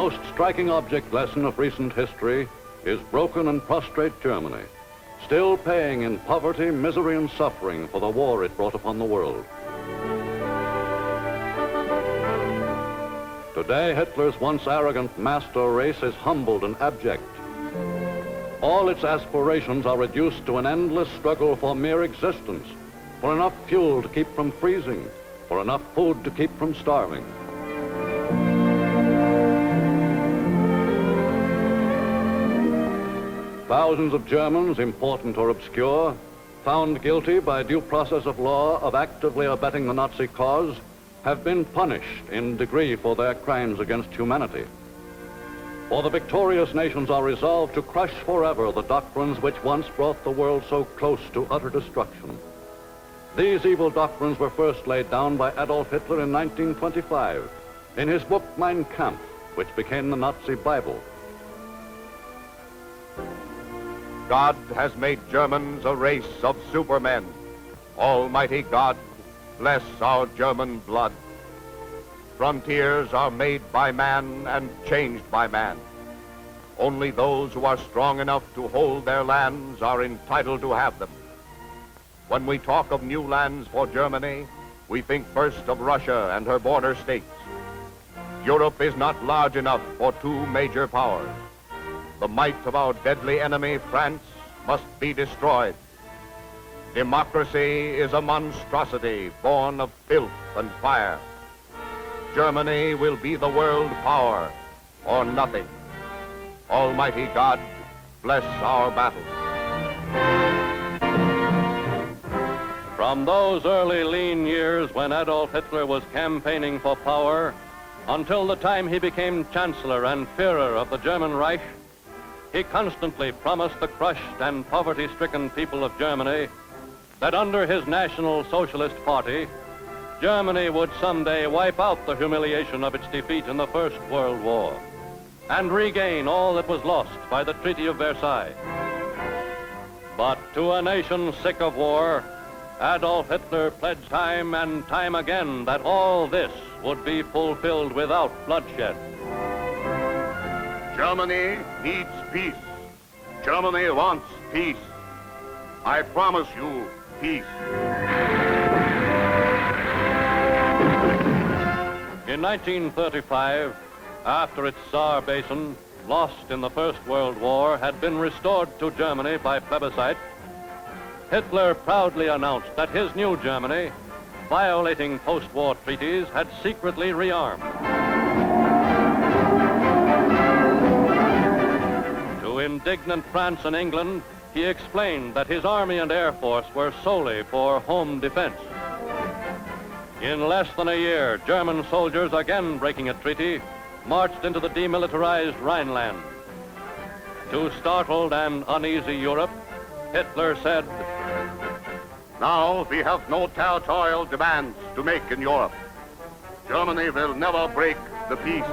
most striking object lesson of recent history is broken and prostrate Germany, still paying in poverty, misery, and suffering for the war it brought upon the world. Today, Hitler's once arrogant master race is humbled and abject. All its aspirations are reduced to an endless struggle for mere existence, for enough fuel to keep from freezing, for enough food to keep from starving. Thousands of Germans, important or obscure, found guilty by due process of law of actively abetting the Nazi cause, have been punished in degree for their crimes against humanity. For the victorious nations are resolved to crush forever the doctrines which once brought the world so close to utter destruction. These evil doctrines were first laid down by Adolf Hitler in 1925 in his book Mein Kampf, which became the Nazi Bible. God has made Germans a race of supermen. Almighty God, bless our German blood. Frontiers are made by man and changed by man. Only those who are strong enough to hold their lands are entitled to have them. When we talk of new lands for Germany, we think first of Russia and her border states. Europe is not large enough for two major powers. The might of our deadly enemy, France, must be destroyed. Democracy is a monstrosity born of filth and fire. Germany will be the world power or nothing. Almighty God, bless our battle. From those early lean years when Adolf Hitler was campaigning for power until the time he became Chancellor and Fuhrer of the German Reich, he constantly promised the crushed and poverty-stricken people of Germany that under his National Socialist Party, Germany would someday wipe out the humiliation of its defeat in the First World War and regain all that was lost by the Treaty of Versailles. But to a nation sick of war, Adolf Hitler pledged time and time again that all this would be fulfilled without bloodshed. Germany needs peace. Germany wants peace. I promise you peace. In 1935, after its Saar Basin, lost in the First World War, had been restored to Germany by plebiscite, Hitler proudly announced that his new Germany, violating post-war treaties, had secretly rearmed. To indignant France and England, he explained that his army and air force were solely for home defense. In less than a year, German soldiers, again breaking a treaty, marched into the demilitarized Rhineland. To startled and uneasy Europe, Hitler said, "Now we have no territorial demands to make in Europe. Germany will never break the peace."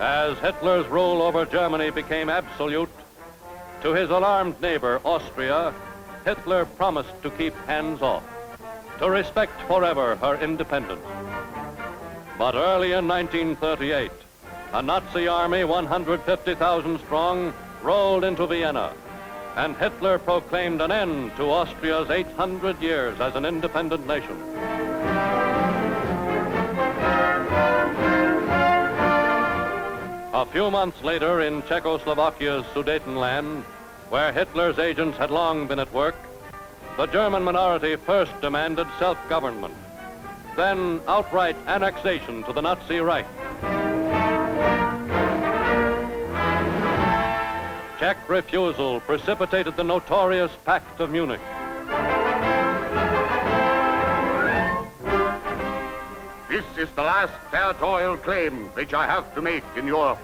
As Hitler's rule over Germany became absolute, to his alarmed neighbor, Austria, Hitler promised to keep hands off, to respect forever her independence. But early in 1938, a Nazi army 150,000 strong rolled into Vienna, and Hitler proclaimed an end to Austria's 800 years as an independent nation. A few months later, in Czechoslovakia's Sudetenland, where Hitler's agents had long been at work, the German minority first demanded self-government, then outright annexation to the Nazi Reich. Czech refusal precipitated the notorious Pact of Munich. This is the last territorial claim which I have to make in Europe.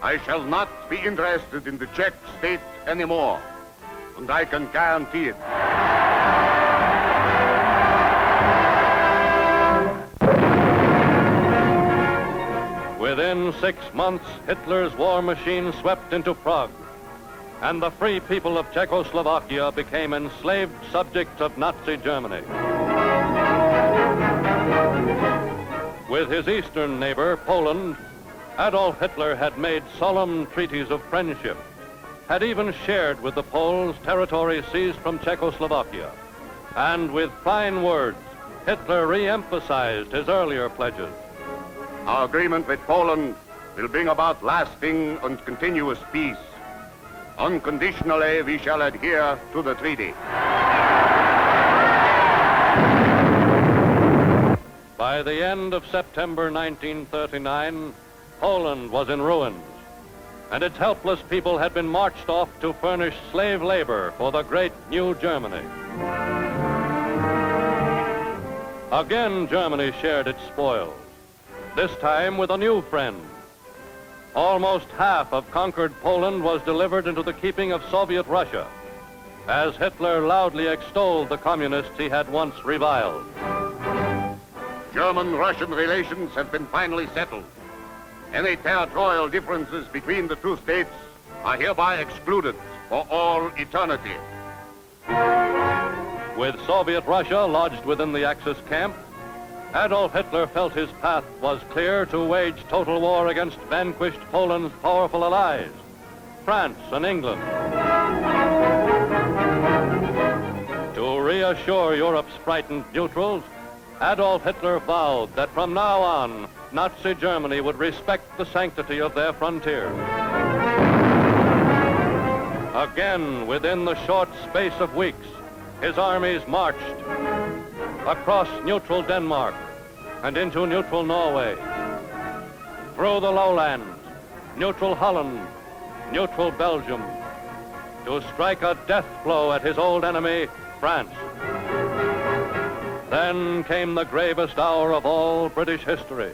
I shall not be interested in the Czech state anymore, and I can guarantee it. Within 6 months, Hitler's war machine swept into Prague, and the free people of Czechoslovakia became enslaved subjects of Nazi Germany. With his eastern neighbor, Poland, Adolf Hitler had made solemn treaties of friendship, had even shared with the Poles territory seized from Czechoslovakia. And with fine words, Hitler re-emphasized his earlier pledges. Our agreement with Poland will bring about lasting and continuous peace. Unconditionally, we shall adhere to the treaty. By the end of September 1939, Poland was in ruins, and its helpless people had been marched off to furnish slave labor for the great new Germany. Again, Germany shared its spoils, this time with a new friend. Almost half of conquered Poland was delivered into the keeping of Soviet Russia, as Hitler loudly extolled the communists he had once reviled. German-Russian relations have been finally settled. Any territorial differences between the two states are hereby excluded for all eternity. With Soviet Russia lodged within the Axis camp, Adolf Hitler felt his path was clear to wage total war against vanquished Poland's powerful allies, France and England. To reassure Europe's frightened neutrals, Adolf Hitler vowed that from now on, Nazi Germany would respect the sanctity of their frontiers. Again, within the short space of weeks, his armies marched across neutral Denmark and into neutral Norway, through the lowlands, neutral Holland, neutral Belgium, to strike a death blow at his old enemy, France. Then came the gravest hour of all British history,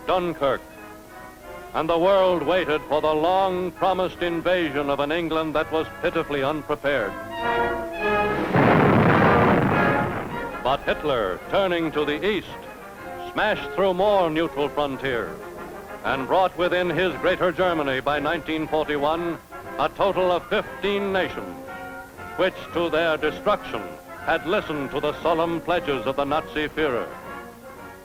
Dunkirk, and the world waited for the long-promised invasion of an England that was pitifully unprepared. But Hitler, turning to the east, smashed through more neutral frontiers and brought within his greater Germany by 1941 a total of 15 nations, which to their destruction had listened to the solemn pledges of the Nazi Führer.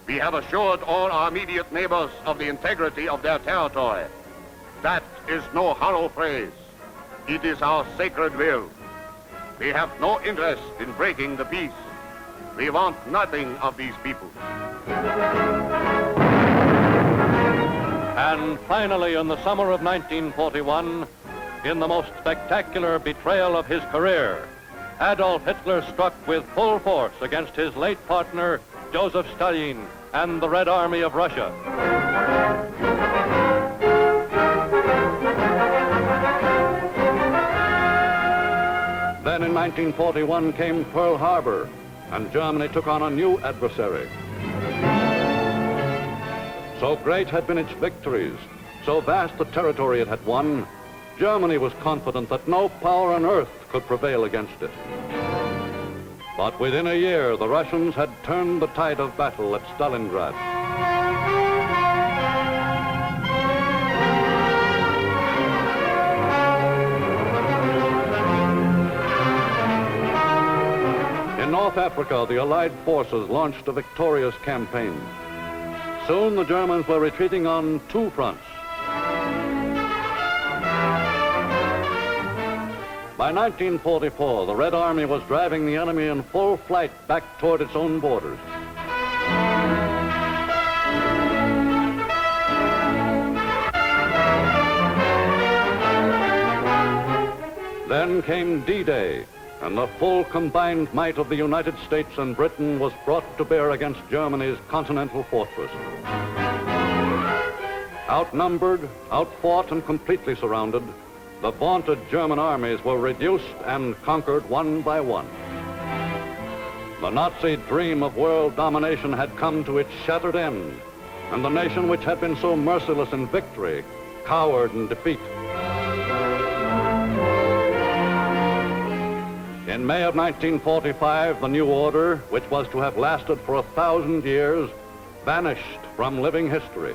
We have assured all our immediate neighbors of the integrity of their territory. That is no hollow phrase. It is our sacred will. We have no interest in breaking the peace. We want nothing of these people. And finally, in the summer of 1941, in the most spectacular betrayal of his career, Adolf Hitler struck with full force against his late partner, Joseph Stalin, and the Red Army of Russia. Then in 1941 came Pearl Harbor, and Germany took on a new adversary. So great had been its victories, so vast the territory it had won, Germany was confident that no power on earth could prevail against it. But within a year, the Russians had turned the tide of battle at Stalingrad. In North Africa, the Allied forces launched a victorious campaign. Soon the Germans were retreating on two fronts. By 1944, the Red Army was driving the enemy in full flight back toward its own borders. Then came D-Day, and the full combined might of the United States and Britain was brought to bear against Germany's continental fortress. Outnumbered, outfought, and completely surrounded, the vaunted German armies were reduced and conquered one by one. The Nazi dream of world domination had come to its shattered end, and the nation which had been so merciless in victory cowered in defeat. In May of 1945, the new order, which was to have lasted for 1,000 years, vanished from living history.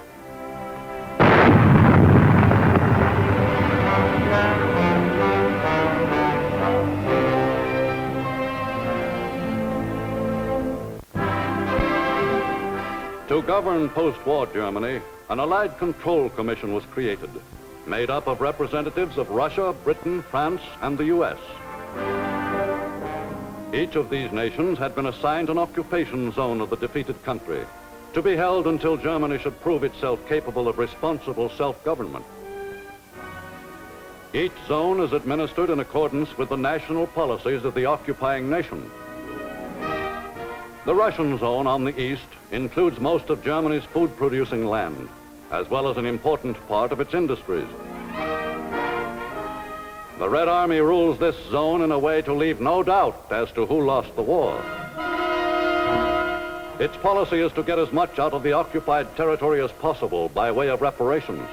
To govern post-war Germany, an Allied Control Commission was created, made up of representatives of Russia, Britain, France, and the U.S. Each of these nations had been assigned an occupation zone of the defeated country, to be held until Germany should prove itself capable of responsible self-government. Each zone is administered in accordance with the national policies of the occupying nation. The Russian zone on the east includes most of Germany's food-producing land, as well as an important part of its industries. The Red Army rules this zone in a way to leave no doubt as to who lost the war. Its policy is to get as much out of the occupied territory as possible by way of reparations.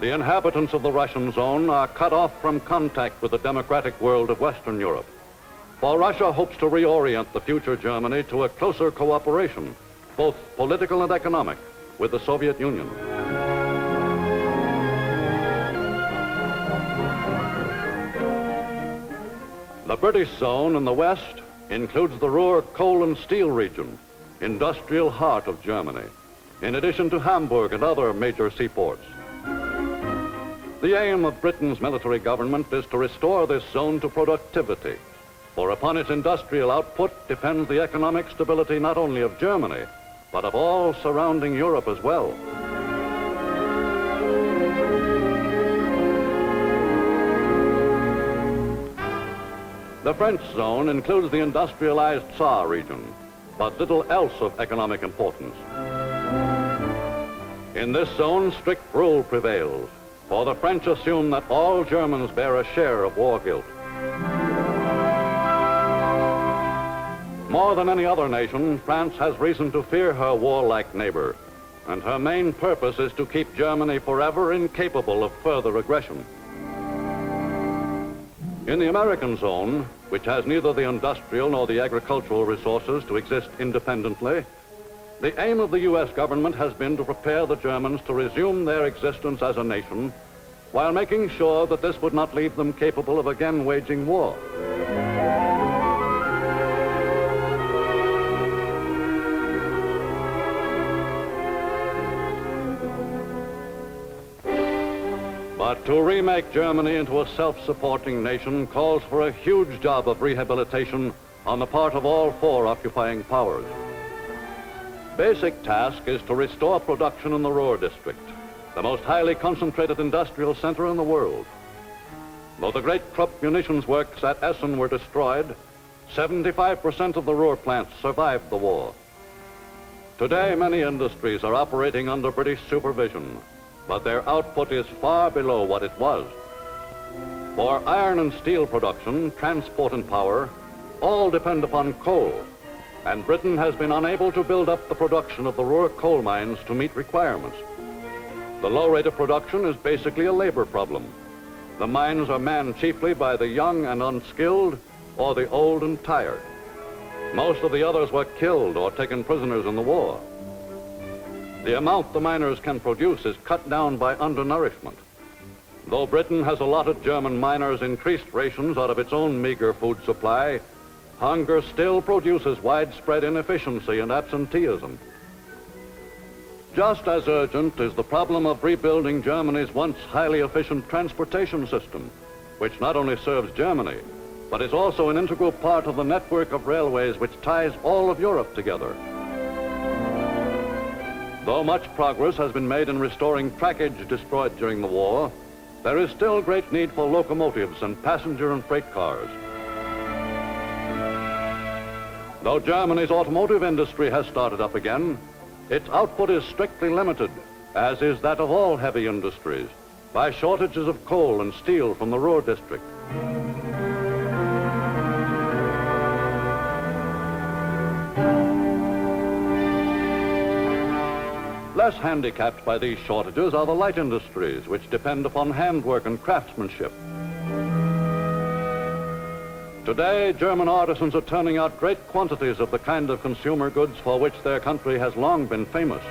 The inhabitants of the Russian zone are cut off from contact with the democratic world of Western Europe, for Russia hopes to reorient the future Germany to a closer cooperation, both political and economic, with the Soviet Union. The British zone in the west includes the Ruhr coal and steel region, industrial heart of Germany, in addition to Hamburg and other major seaports. The aim of Britain's military government is to restore this zone to productivity, for upon its industrial output depends the economic stability not only of Germany, but of all surrounding Europe as well. The French zone includes the industrialized Saar region, but little else of economic importance. In this zone, strict rule prevails, for the French assume that all Germans bear a share of war guilt. More than any other nation, France has reason to fear her warlike neighbor, and her main purpose is to keep Germany forever incapable of further aggression. In the American zone, which has neither the industrial nor the agricultural resources to exist independently, the aim of the U.S. government has been to prepare the Germans to resume their existence as a nation, while making sure that this would not leave them capable of again waging war. But to remake Germany into a self-supporting nation calls for a huge job of rehabilitation on the part of all four occupying powers. Basic task is to restore production in the Ruhr district, the most highly concentrated industrial center in the world. Though the great Krupp munitions works at Essen were destroyed, 75% of the Ruhr plants survived the war. Today, many industries are operating under British supervision, but their output is far below what it was. For iron and steel production, transport and power, all depend upon coal, and Britain has been unable to build up the production of the Ruhr coal mines to meet requirements. The low rate of production is basically a labor problem. The mines are manned chiefly by the young and unskilled, or the old and tired. Most of the others were killed or taken prisoners in the war. The amount the miners can produce is cut down by undernourishment. Though Britain has allotted German miners increased rations out of its own meager food supply, hunger still produces widespread inefficiency and absenteeism. Just as urgent is the problem of rebuilding Germany's once highly efficient transportation system, which not only serves Germany, but is also an integral part of the network of railways which ties all of Europe together. Though much progress has been made in restoring trackage destroyed during the war, there is still great need for locomotives and passenger and freight cars. Though Germany's automotive industry has started up again, its output is strictly limited, as is that of all heavy industries, by shortages of coal and steel from the Ruhr district. Less handicapped by these shortages are the light industries, which depend upon handwork and craftsmanship. Today, German artisans are turning out great quantities of the kind of consumer goods for which their country has long been famous.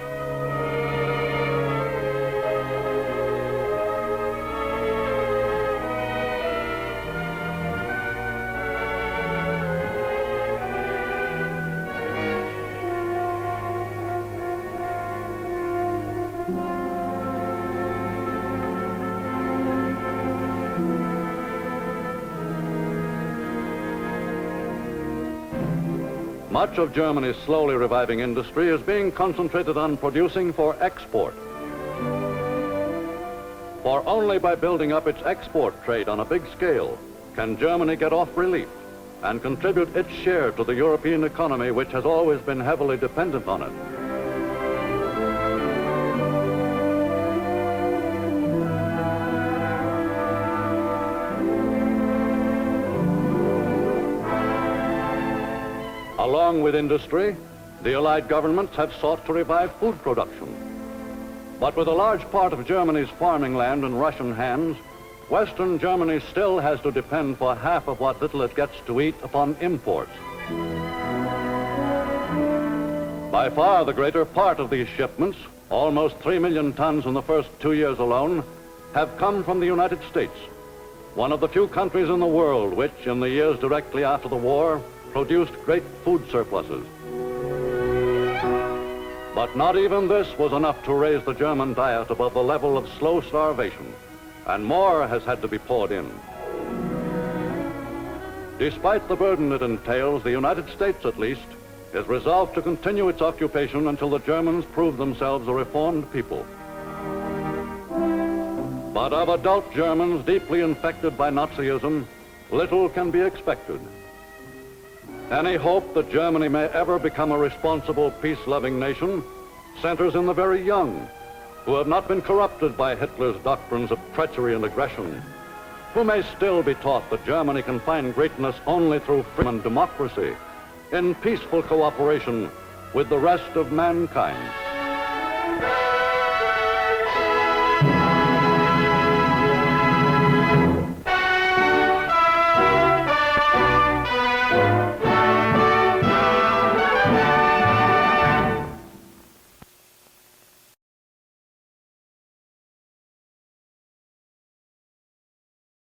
Much of Germany's slowly reviving industry is being concentrated on producing for export. For only by building up its export trade on a big scale can Germany get off relief and contribute its share to the European economy, which has always been heavily dependent on it. Along with industry, the Allied governments have sought to revive food production. But with a large part of Germany's farming land in Russian hands, Western Germany still has to depend for half of what little it gets to eat upon imports. By far the greater part of these shipments, almost 3 million tons in the first 2 years alone, have come from the United States, one of the few countries in the world which, in the years directly after the war, produced great food surpluses. But not even this was enough to raise the German diet above the level of slow starvation, and more has had to be poured in. Despite the burden it entails, the United States, at least, is resolved to continue its occupation until the Germans prove themselves a reformed people. But of adult Germans deeply infected by Nazism, little can be expected. Any hope that Germany may ever become a responsible, peace-loving nation centers in the very young, who have not been corrupted by Hitler's doctrines of treachery and aggression, who may still be taught that Germany can find greatness only through freedom and democracy, in peaceful cooperation with the rest of mankind.